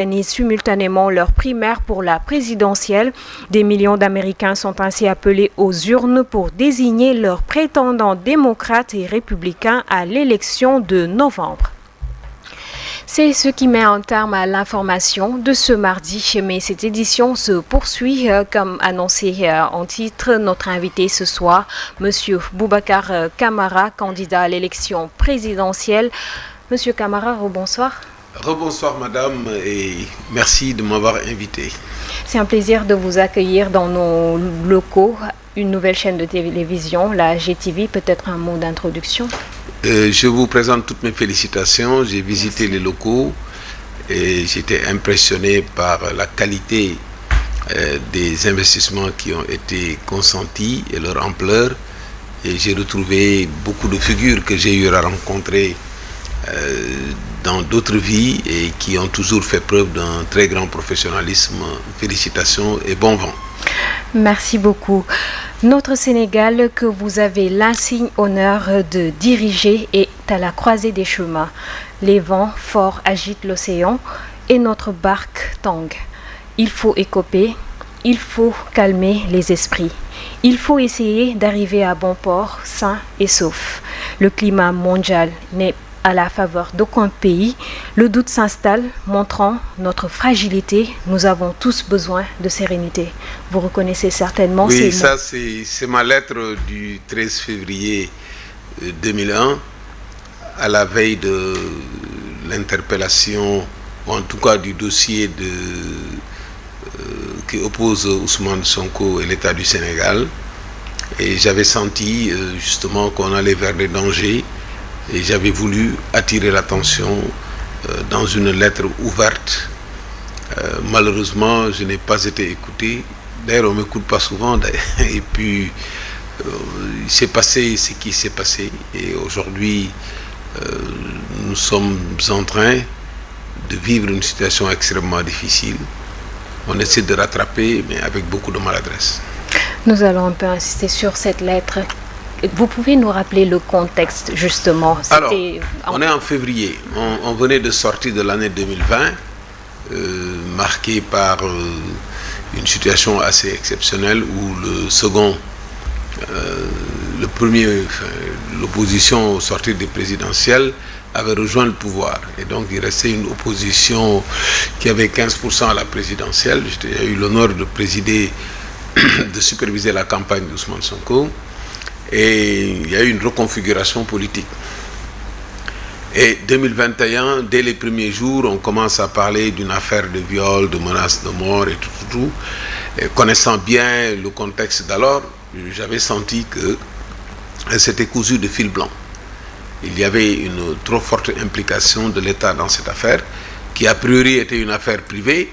organisent simultanément leur primaire pour la présidentielle. Des millions d'Américains sont ainsi appelés aux urnes pour désigner leurs prétendants démocrates et républicains à l'élection de novembre. C'est ce qui met un terme à l'information de ce mardi, mais cette édition se poursuit comme annoncé en titre. Notre invité ce soir, M. Boubacar Camara, candidat à l'élection présidentielle. Monsieur Camara, rebonsoir. Rebonsoir madame et merci de m'avoir invité. C'est un plaisir de vous accueillir dans nos locaux, une nouvelle chaîne de télévision, la GTV. Peut-être un mot d'introduction. Je vous présente toutes mes félicitations. J'ai visité les locaux et j'étais impressionné par la qualité des investissements qui ont été consentis et leur ampleur. Et j'ai retrouvé beaucoup de figures que j'ai eu à rencontrer dans d'autres vies et qui ont toujours fait preuve d'un très grand professionnalisme. Félicitations et bon vent. Merci beaucoup. Notre Sénégal, que vous avez l'insigne honneur de diriger, est à la croisée des chemins. Les vents forts agitent l'océan et notre barque tangue. Il faut écoper, il faut calmer les esprits. Il faut essayer d'arriver à bon port, sain et sauf. Le climat mondial n'est à la faveur d'aucun pays. Le doute s'installe, montrant notre fragilité. Nous avons tous besoin de sérénité. Vous reconnaissez certainement ces mots. Oui, ça c'est ma lettre du 13 février 2001, à la veille de l'interpellation, ou en tout cas du dossier qui oppose Ousmane Sonko et l'État du Sénégal. Et j'avais senti justement qu'on allait vers des dangers. Et j'avais voulu attirer l'attention dans une lettre ouverte. Malheureusement, je n'ai pas été écouté. D'ailleurs, on ne m'écoute pas souvent. Et puis, il s'est passé ce qui s'est passé. Et aujourd'hui, nous sommes en train de vivre une situation extrêmement difficile. On essaie de rattraper, mais avec beaucoup de maladresse. Nous allons un peu insister sur cette lettre. Vous pouvez nous rappeler le contexte, justement? Alors, on est en février. On venait de sortir de l'année 2020, marquée par une situation assez exceptionnelle où l'opposition au sortir des présidentielles avait rejoint le pouvoir. Et donc, il restait une opposition qui avait 15% à la présidentielle. J'ai eu l'honneur de de superviser la campagne d'Ousmane Sonko. Et il y a eu une reconfiguration politique. Et 2021, dès les premiers jours, on commence à parler d'une affaire de viol, de menaces de mort et tout. Et connaissant bien le contexte d'alors, j'avais senti que c'était cousu de fil blanc. Il y avait une trop forte implication de l'État dans cette affaire, qui a priori était une affaire privée,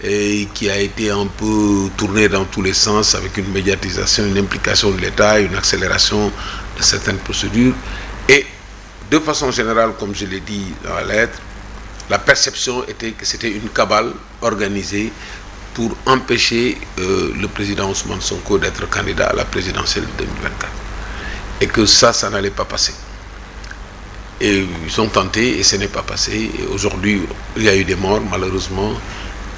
et qui a été un peu tourné dans tous les sens avec une médiatisation, une implication de l'État, une accélération de certaines procédures. Et de façon générale, comme je l'ai dit dans la lettre, la perception était que c'était une cabale organisée pour empêcher le président Ousmane Sonko d'être candidat à la présidentielle de 2024. Et que ça n'allait pas passer. Et ils ont tenté et ce n'est pas passé. Et aujourd'hui, il y a eu des morts, malheureusement.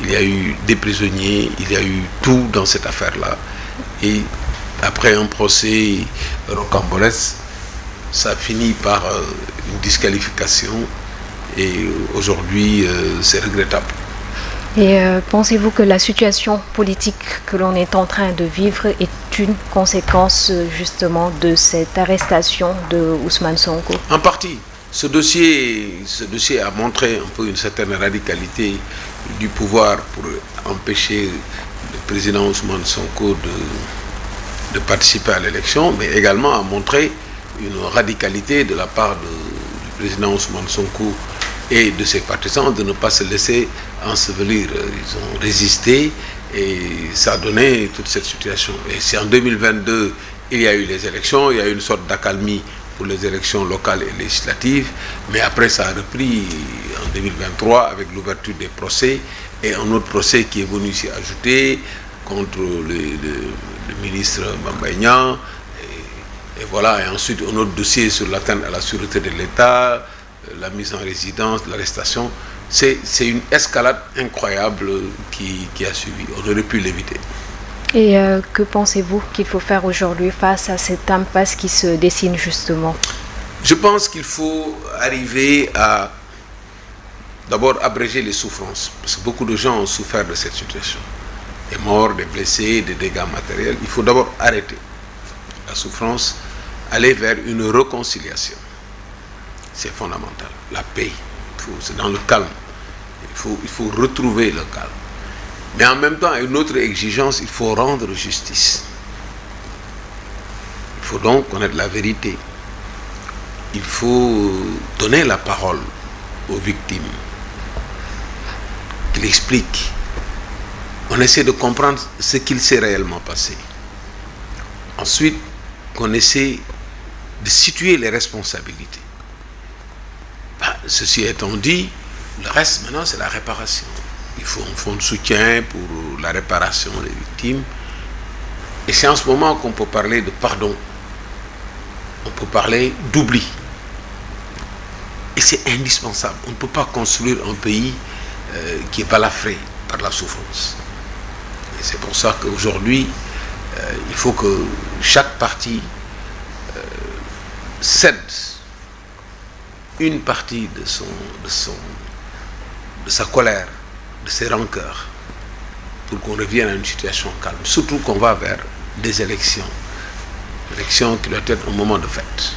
Il y a eu des prisonniers, il y a eu tout dans cette affaire-là. Et après un procès rocambolesque, ça finit par une disqualification. Et aujourd'hui, c'est regrettable. Et pensez-vous que la situation politique que l'on est en train de vivre est une conséquence justement de cette arrestation de Ousmane Sonko? En partie. Ce dossier a montré un peu une certaine radicalité du pouvoir pour empêcher le président Ousmane Sonko de participer à l'élection, mais également a montré une radicalité de la part du président Ousmane Sonko et de ses partisans de ne pas se laisser ensevelir. Ils ont résisté et ça a donné toute cette situation. Et si en 2022, il y a eu les élections, il y a eu une sorte d'accalmie pour les élections locales et législatives, mais après ça a repris en 2023 avec l'ouverture des procès et un autre procès qui est venu s'y ajouter contre le ministre Mamba Niang, et voilà, et ensuite un autre dossier sur l'atteinte à la sûreté de l'État, la mise en résidence, l'arrestation. C'est une escalade incroyable qui a suivi. On aurait pu l'éviter. Et que pensez-vous qu'il faut faire aujourd'hui face à cette impasse qui se dessine justement? Je pense qu'il faut arriver à d'abord abréger les souffrances, parce que beaucoup de gens ont souffert de cette situation. Des morts, des blessés, des dégâts matériels. Il faut d'abord arrêter la souffrance, aller vers une réconciliation. C'est fondamental. La paix, c'est dans le calme. Il faut retrouver le calme. Mais en même temps, une autre exigence, il faut rendre justice. Il faut donc connaître la vérité. Il faut donner la parole aux victimes, qu'il explique. On essaie de comprendre ce qu'il s'est réellement passé. Ensuite, qu'on essaie de situer les responsabilités. Ceci étant dit, le reste maintenant c'est la réparation. Il faut un fonds de soutien pour la réparation des victimes. Et c'est en ce moment qu'on peut parler de pardon. On peut parler d'oubli. Et c'est indispensable. On ne peut pas construire un pays qui est balafré par la souffrance. Et c'est pour ça qu'aujourd'hui, il faut que chaque parti cède une partie de sa colère, de ses rancœurs, pour qu'on revienne à une situation calme. Surtout qu'on va vers des élections. Élections qui doivent être un moment de fête.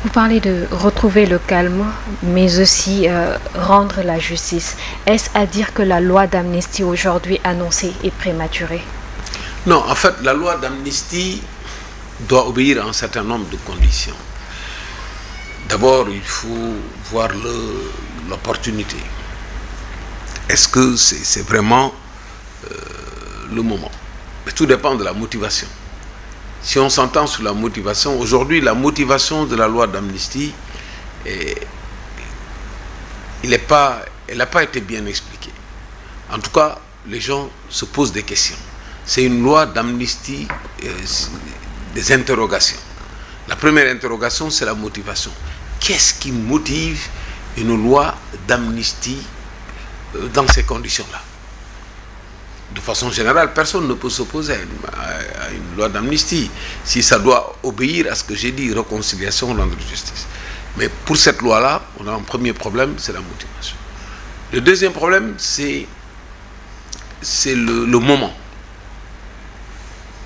Vous parlez de retrouver le calme, mais aussi rendre la justice. Est-ce à dire que la loi d'amnistie aujourd'hui annoncée est prématurée? Non, en fait, la loi d'amnistie doit obéir à un certain nombre de conditions. D'abord, il faut voir l'opportunité. Est-ce que c'est vraiment le moment? Mais tout dépend de la motivation. Si on s'entend sur la motivation, aujourd'hui, la motivation de la loi d'amnistie, elle n'a pas été bien expliquée. En tout cas, les gens se posent des questions. C'est une loi d'amnistie, des interrogations. La première interrogation, c'est la motivation. Qu'est-ce qui motive une loi d'amnistie dans ces conditions-là? De façon générale, personne ne peut s'opposer à une loi d'amnistie si ça doit obéir à ce que j'ai dit, réconciliation, rendre justice. Mais pour cette loi-là, on a un premier problème, c'est la motivation. Le deuxième problème, c'est le moment.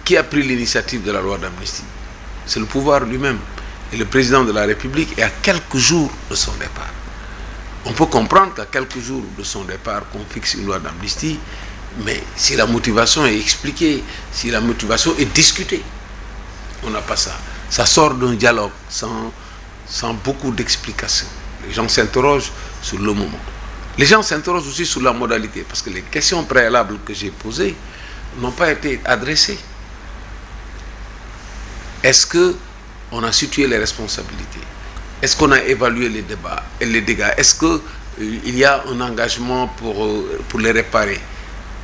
Qui a pris l'initiative de la loi d'amnistie? C'est le pouvoir lui-même. Et le président de la République est à quelques jours de son départ. On peut comprendre qu'à quelques jours de son départ, qu'on fixe une loi d'amnistie, mais si la motivation est expliquée, si la motivation est discutée, on n'a pas ça. Ça sort d'un dialogue sans beaucoup d'explications. Les gens s'interrogent sur le moment. Les gens s'interrogent aussi sur la modalité, parce que les questions préalables que j'ai posées n'ont pas été adressées. Est-ce qu'on a situé les responsabilités? Est-ce qu'on a évalué les débats et les dégâts? Est-ce qu'il y a un engagement pour les réparer?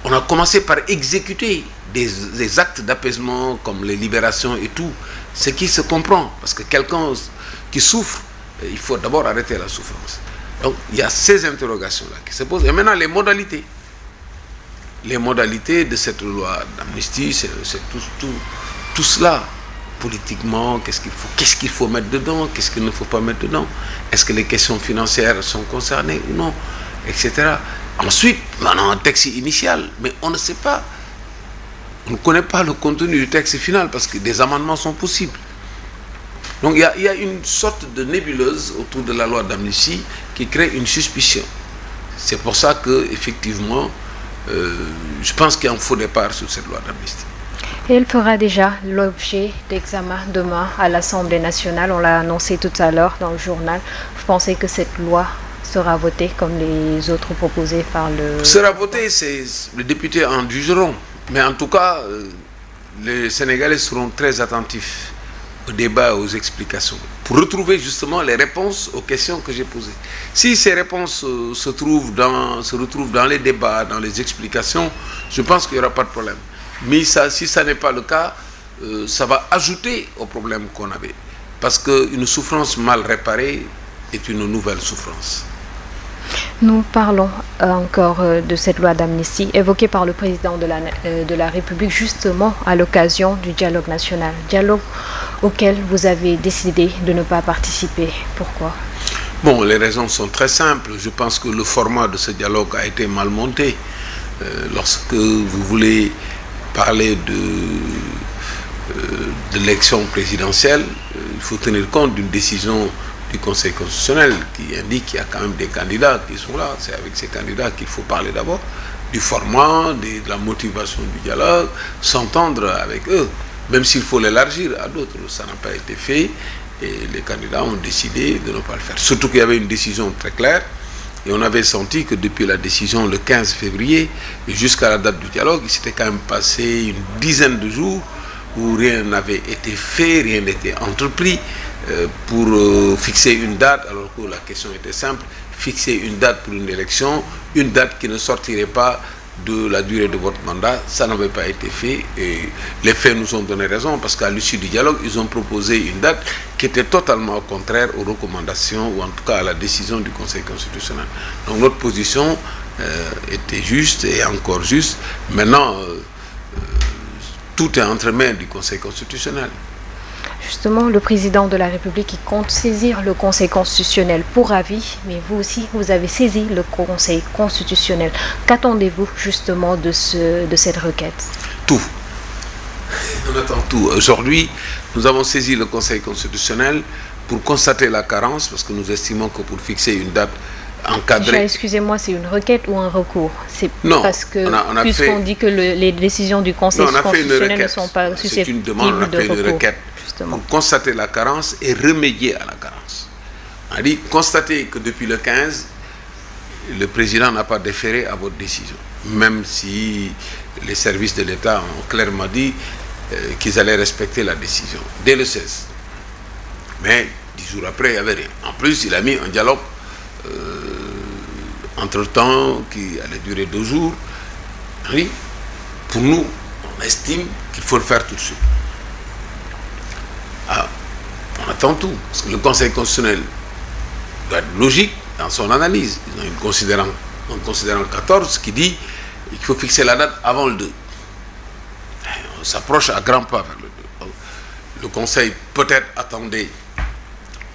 On a commencé par exécuter des actes d'apaisement comme les libérations et tout, ce qui se comprend, parce que quelqu'un qui souffre, il faut d'abord arrêter la souffrance. Donc il y a ces interrogations-là qui se posent. Et maintenant les modalités. Les modalités de cette loi d'amnistie, c'est tout cela. Politiquement, qu'est-ce qu'il faut mettre dedans, qu'est-ce qu'il ne faut pas mettre dedans, est-ce que les questions financières sont concernées ou non, etc. Ensuite, on a un texte initial, mais on ne sait pas, on ne connaît pas le contenu du texte final parce que des amendements sont possibles. Donc il y a une sorte de nébuleuse autour de la loi d'amnistie qui crée une suspicion. C'est pour ça que, effectivement, je pense qu'il y a un faux départ sur cette loi d'amnistie. Et elle fera déjà l'objet d'examen demain à l'Assemblée nationale. On l'a annoncé tout à l'heure dans le journal. Vous pensez que cette loi sera votée comme les autres proposées par le... Sera votée, c'est les députés en jugeront. Mais en tout cas, les Sénégalais seront très attentifs au débat et aux explications pour retrouver justement les réponses aux questions que j'ai posées. Si ces réponses se retrouvent dans les débats, dans les explications, je pense qu'il n'y aura pas de problème. Mais si ça n'est pas le cas, ça va ajouter au problème qu'on avait. Parce qu'une souffrance mal réparée est une nouvelle souffrance. Nous parlons encore de cette loi d'amnistie évoquée par le président de la République justement à l'occasion du dialogue national. Dialogue auquel vous avez décidé de ne pas participer. Pourquoi? Bon, les raisons sont très simples. Je pense que le format de ce dialogue a été mal monté. Lorsque vous voulez parler de l'élection présidentielle, il faut tenir compte d'une décision du Conseil constitutionnel qui indique qu'il y a quand même des candidats qui sont là. C'est avec ces candidats qu'il faut parler d'abord, du format, de la motivation du dialogue, s'entendre avec eux, même s'il faut l'élargir à d'autres. Ça n'a pas été fait et les candidats ont décidé de ne pas le faire. Surtout qu'il y avait une décision très claire et on avait senti que depuis la décision le 15 février jusqu'à la date du dialogue, il s'était quand même passé une dizaine de jours où rien n'avait été fait, rien n'était entrepris pour fixer une date, alors que la question était simple, fixer une date pour une élection, une date qui ne sortirait pas de la durée de votre mandat, ça n'avait pas été fait et les faits nous ont donné raison parce qu'à l'issue du dialogue, ils ont proposé une date qui était totalement contraire aux recommandations ou en tout cas à la décision du Conseil constitutionnel. Donc notre position était juste et encore juste. Maintenant, tout est entre mains du Conseil constitutionnel. Justement, le président de la République compte saisir le Conseil constitutionnel pour avis, mais vous aussi, vous avez saisi le Conseil constitutionnel. Qu'attendez-vous justement de cette requête? Tout. On attend tout. Aujourd'hui, nous avons saisi le Conseil constitutionnel pour constater la carence, parce que nous estimons que pour fixer une date encadrée... Excusez-moi, c'est une requête ou un recours? Non, parce que puisqu'on dit que les décisions du Conseil constitutionnel ne sont pas susceptibles c'est une demande, on a fait de recours. Une requête pour constater la carence et remédier à la carence. On a dit constater que depuis le 15, le président n'a pas déféré à votre décision, même si les services de l'État ont clairement dit qu'ils allaient respecter la décision dès le 16. Mais 10 jours après, il n'y avait rien. En plus, il a mis un dialogue entre-temps qui allait durer 2 jours. Oui, pour nous, on estime qu'il faut le faire tout de suite. On attend tout, parce que le Conseil constitutionnel doit être logique dans son analyse. Ils ont un considérant 14 qui dit qu'il faut fixer la date avant le 2. On s'approche à grands pas vers le 2. Donc, le Conseil peut-être attendait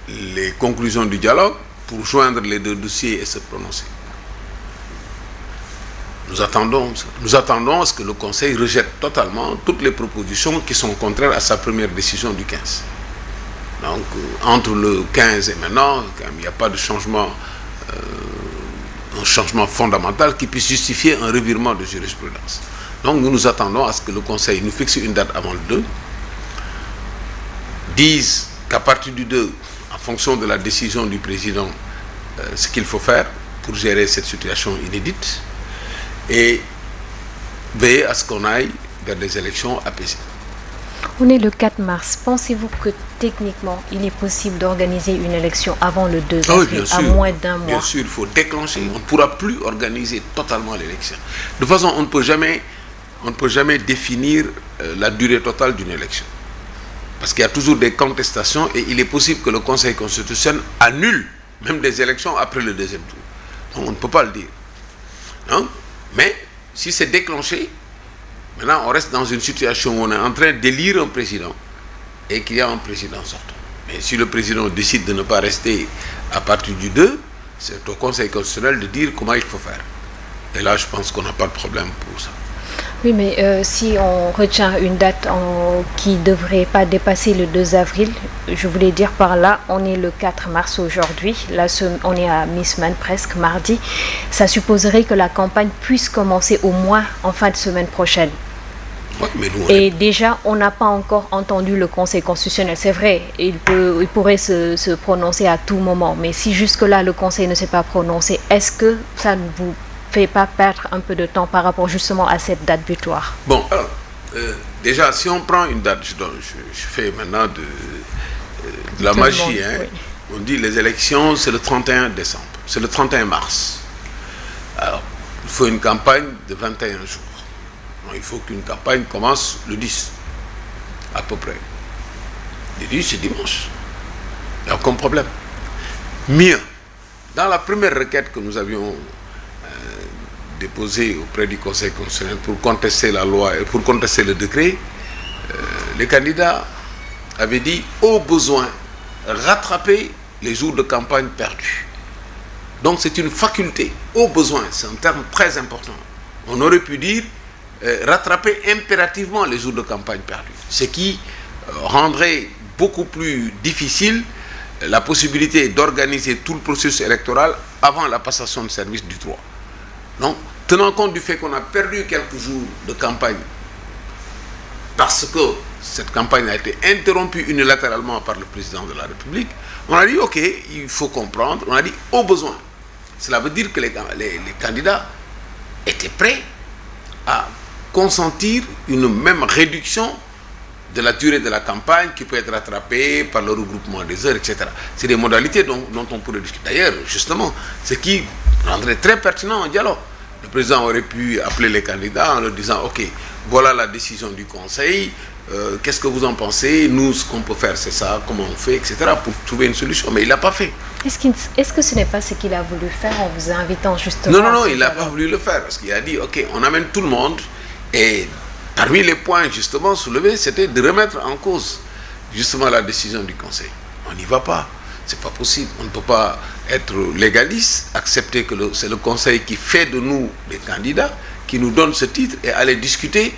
les conclusions du dialogue pour joindre les 2 dossiers et se prononcer. Nous attendons à ce que le Conseil rejette totalement toutes les propositions qui sont contraires à sa première décision du 15. Donc, entre le 15 et maintenant, il n'y a pas de changement, un changement fondamental qui puisse justifier un revirement de jurisprudence. Donc, nous attendons à ce que le Conseil nous fixe une date avant le 2, dise qu'à partir du 2, en fonction de la décision du président, ce qu'il faut faire pour gérer cette situation inédite, et veiller à ce qu'on aille vers des élections apaisées. On est le 4 mars. Pensez-vous que techniquement, il est possible d'organiser une élection avant le 2 avril, bien sûr, à moins d'un mois? Bien sûr, il faut déclencher. On ne pourra plus organiser totalement l'élection. De toute façon, on ne peut jamais définir la durée totale d'une élection. Parce qu'il y a toujours des contestations et il est possible que le Conseil constitutionnel annule même des élections après le 2e tour. Donc on ne peut pas le dire. Non? Mais si c'est déclenché, maintenant on reste dans une situation où on est en train d'élire un président et qu'il y a un président sortant. Mais si le président décide de ne pas rester à partir du 2, c'est au Conseil constitutionnel de dire comment il faut faire. Et là, je pense qu'on n'a pas de problème pour ça. Oui, mais si on retient une date qui ne devrait pas dépasser le 2 avril, je voulais dire par là, on est le 4 mars aujourd'hui, là on est à mi-semaine presque, mardi, ça supposerait que la campagne puisse commencer au moins en fin de semaine prochaine. Ouais, mais nous, et déjà, on n'a pas encore entendu le Conseil constitutionnel. C'est vrai, il pourrait se prononcer à tout moment, mais si jusque-là le Conseil ne s'est pas prononcé, est-ce que ça ne vous fait pas perdre un peu de temps par rapport justement à cette date butoir? Bon, alors, déjà, si on prend une date, je fais maintenant de la magie, hein. Oui. On dit les élections, c'est le 31 décembre, c'est le 31 mars. Alors, il faut une campagne de 21 jours. Donc, il faut qu'une campagne commence le 10, à peu près. Le 10, c'est dimanche. Il n'y a aucun problème. Mieux, Dans la première requête que nous avions déposée auprès du Conseil constitutionnel pour contester la loi et pour contester le décret, les candidats avaient dit au besoin rattraper les jours de campagne perdus. Donc c'est une faculté, au besoin, c'est un terme très important. On aurait pu dire rattraper impérativement les jours de campagne perdus, ce qui rendrait beaucoup plus difficile la possibilité d'organiser tout le processus électoral avant la passation de service du 3. Donc, tenant compte du fait qu'on a perdu quelques jours de campagne parce que cette campagne a été interrompue unilatéralement par le président de la République, on a dit ok, il faut comprendre, on a dit au besoin. Cela veut dire que les candidats étaient prêts à consentir une même réduction de la durée de la campagne qui peut être rattrapée par le regroupement des heures, etc. C'est des modalités dont on pourrait discuter. D'ailleurs, justement, ce qui rendrait très pertinent un dialogue. Le président aurait pu appeler les candidats en leur disant « Ok, voilà la décision du Conseil, qu'est-ce que vous en pensez? Nous, ce qu'on peut faire, c'est ça, comment on fait, etc. » pour trouver une solution. Mais il ne l'a pas fait. Est-ce que ce n'est pas ce qu'il a voulu faire en vous invitant justement? Non, il n'a pas voulu le faire parce qu'il a dit « Ok, on amène tout le monde et... » Parmi les points justement soulevés, c'était de remettre en cause justement la décision du Conseil. On n'y va pas, c'est pas possible. On ne peut pas être légaliste, accepter que c'est le Conseil qui fait de nous des candidats, qui nous donne ce titre et aller discuter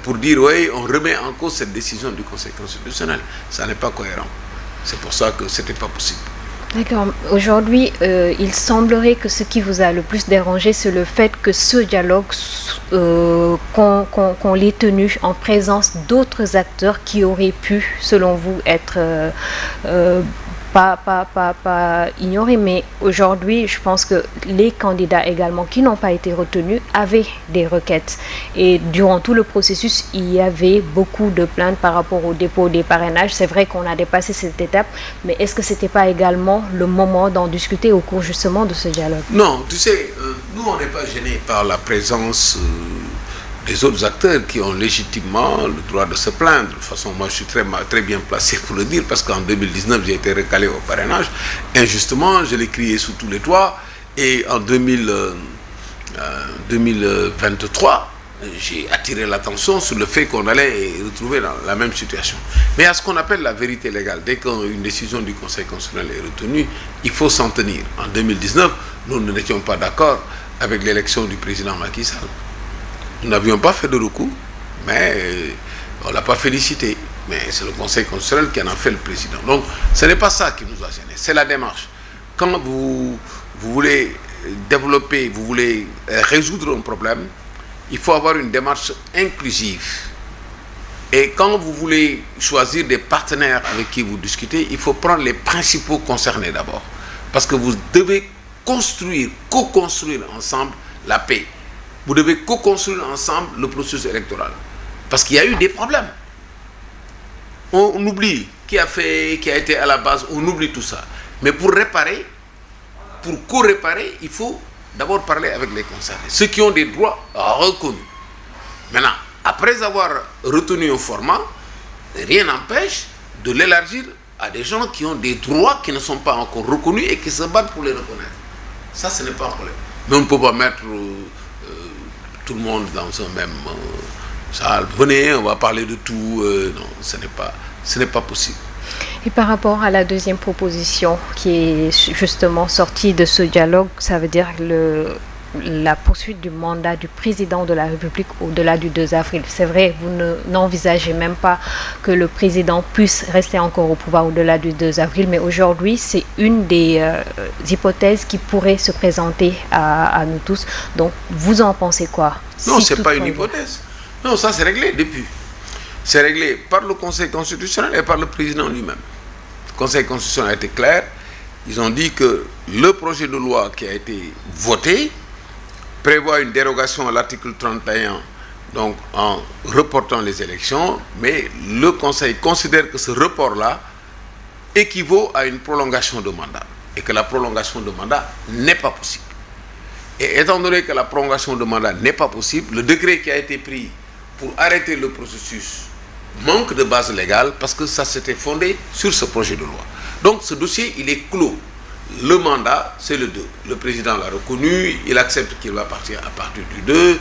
pour dire oui, on remet en cause cette décision du Conseil constitutionnel. Ça n'est pas cohérent. C'est pour ça que c'était pas possible. D'accord. Aujourd'hui, il semblerait que ce qui vous a le plus dérangé, c'est le fait que ce dialogue, qu'on l'ait tenu en présence d'autres acteurs qui auraient pu, selon vous, être pas ignorés. Mais aujourd'hui, je pense que les candidats également qui n'ont pas été retenus avaient des requêtes. Et durant tout le processus, il y avait beaucoup de plaintes par rapport au dépôt des parrainages. C'est vrai qu'on a dépassé cette étape, mais est-ce que ce n'était pas également le moment d'en discuter au cours justement de ce dialogue? Non, tu sais, nous on n'est pas gênés par la présence des autres acteurs qui ont légitimement le droit de se plaindre. De toute façon, moi je suis très bien placé pour le dire parce qu'en 2019 j'ai été recalé au parrainage. Injustement, je l'ai crié sous tous les toits et en 2023, j'ai attiré l'attention sur le fait qu'on allait retrouver dans la même situation. Mais à ce qu'on appelle la vérité légale, dès qu'une décision du Conseil constitutionnel est retenue, il faut s'en tenir. En 2019, nous n'étions pas d'accord avec l'élection du président Macky Sall. Nous n'avions pas fait de recours, mais on ne l'a pas félicité. Mais c'est le Conseil constitutionnel qui en a fait le président. Donc, ce n'est pas ça qui nous a gênés, c'est la démarche. Quand vous voulez développer, vous voulez résoudre un problème, il faut avoir une démarche inclusive. Et quand vous voulez choisir des partenaires avec qui vous discutez, il faut prendre les principaux concernés d'abord. Parce que vous devez construire, co-construire ensemble la paix. Vous devez co-construire ensemble le processus électoral. Parce qu'il y a eu des problèmes. On oublie qui a été à la base, on oublie tout ça. Mais pour réparer, pour co-réparer, il faut d'abord parler avec les concernés. Ceux qui ont des droits reconnus. Maintenant, après avoir retenu un format, rien n'empêche de l'élargir à des gens qui ont des droits qui ne sont pas encore reconnus et qui se battent pour les reconnaître. Ça, ce n'est pas un problème. Mais on ne peut pas mettre... tout le monde dans un même salle. Venez, on va parler de tout. Non, ce n'est pas possible. Et par rapport à la deuxième proposition qui est justement sortie de ce dialogue, ça veut dire la poursuite du mandat du président de la République au-delà du 2 avril. C'est vrai, vous n'envisagez même pas que le président puisse rester encore au pouvoir au-delà du 2 avril, mais aujourd'hui, c'est une des hypothèses qui pourrait se présenter à nous tous. Donc, vous en pensez quoi? Non, ce n'est pas une hypothèse. Non, ça c'est réglé depuis. C'est réglé par le Conseil constitutionnel et par le président lui-même. Le Conseil constitutionnel a été clair. Ils ont dit que le projet de loi qui a été voté prévoit une dérogation à l'article 31, donc en reportant les élections, mais le Conseil considère que ce report-là équivaut à une prolongation de mandat et que la prolongation de mandat n'est pas possible. Et étant donné que la prolongation de mandat n'est pas possible, le décret qui a été pris pour arrêter le processus manque de base légale parce que ça s'était fondé sur ce projet de loi. Donc ce dossier, il est clos. Le mandat, c'est le 2. Le président l'a reconnu, il accepte qu'il va partir à partir du 2.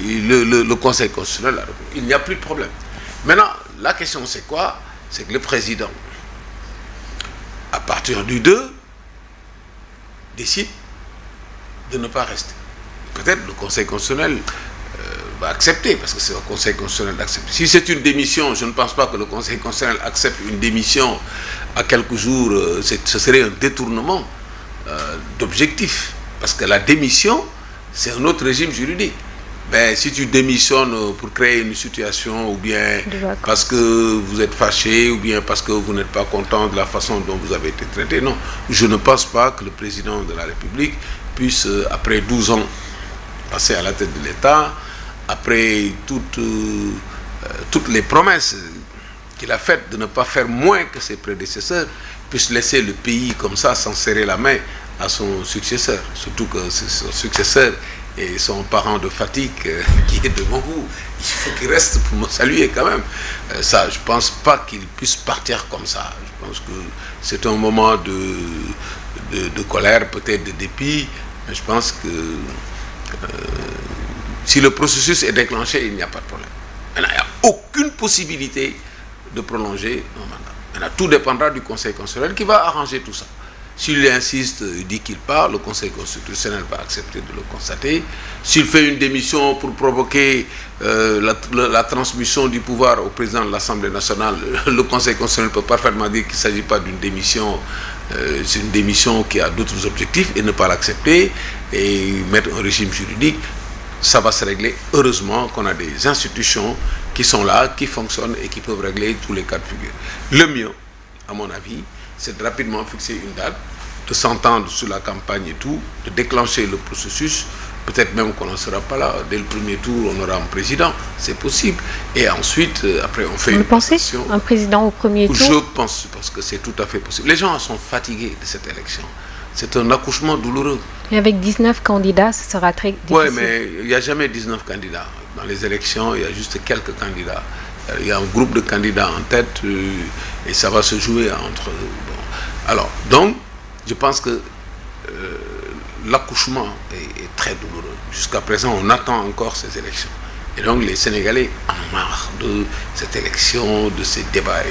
Le Conseil constitutionnel l'a reconnu. Il n'y a plus de problème. Maintenant, la question c'est quoi? C'est que le président, à partir du 2, décide de ne pas rester. Peut-être le Conseil constitutionnel va accepter, parce que c'est au Conseil constitutionnel d'accepter. Si c'est une démission, je ne pense pas que le Conseil constitutionnel accepte une démission à quelques jours. Ce serait un détournement d'objectif. Parce que la démission, c'est un autre régime juridique. Mais si tu démissionnes pour créer une situation, ou bien parce que vous êtes fâché, ou bien parce que vous n'êtes pas content de la façon dont vous avez été traité, non. Je ne pense pas que le président de la République puisse, après 12 ans, passer à la tête de l'État, après toutes les promesses qu'il a faites de ne pas faire moins que ses prédécesseurs, puisse laisser le pays comme ça, sans serrer la main à son successeur. Surtout que son successeur et son parent de fatigue qui est devant vous. Il faut qu'il reste pour me saluer quand même. Ça, je ne pense pas qu'il puisse partir comme ça. Je pense que c'est un moment de colère, peut-être de dépit, mais je pense que si le processus est déclenché, il n'y a pas de problème. Il n'y a aucune possibilité de prolonger un mandat. Maintenant, tout dépendra du Conseil constitutionnel qui va arranger tout ça. S'il insiste, il dit qu'il part, le Conseil constitutionnel va accepter de le constater. S'il fait une démission pour provoquer la transmission du pouvoir au président de l'Assemblée nationale, le Conseil constitutionnel peut parfaitement dire qu'il ne s'agit pas d'une démission, c'est une démission qui a d'autres objectifs, et ne pas l'accepter et mettre un régime juridique. Ça va se régler. Heureusement qu'on a des institutions qui sont là, qui fonctionnent et qui peuvent régler tous les cas de figure. Le mieux, à mon avis, c'est de rapidement fixer une date, de s'entendre sur la campagne et tout, de déclencher le processus. Peut-être même qu'on n'en sera pas là. Dès le premier tour, on aura un président. C'est possible. Et ensuite, après, on fait une passation. Un président au premier tour? Je pense, parce que c'est tout à fait possible. Les gens sont fatigués de cette élection. C'est un accouchement douloureux. Et avec 19 candidats, ce sera très difficile. Oui, mais il n'y a jamais 19 candidats. Dans les élections, il y a juste quelques candidats. Il y a un groupe de candidats en tête et ça va se jouer entre... Bon. Alors, donc, je pense que l'accouchement est très douloureux. Jusqu'à présent, on attend encore ces élections. Et donc, les Sénégalais en ont marre de cette élection, de ces débats et tout.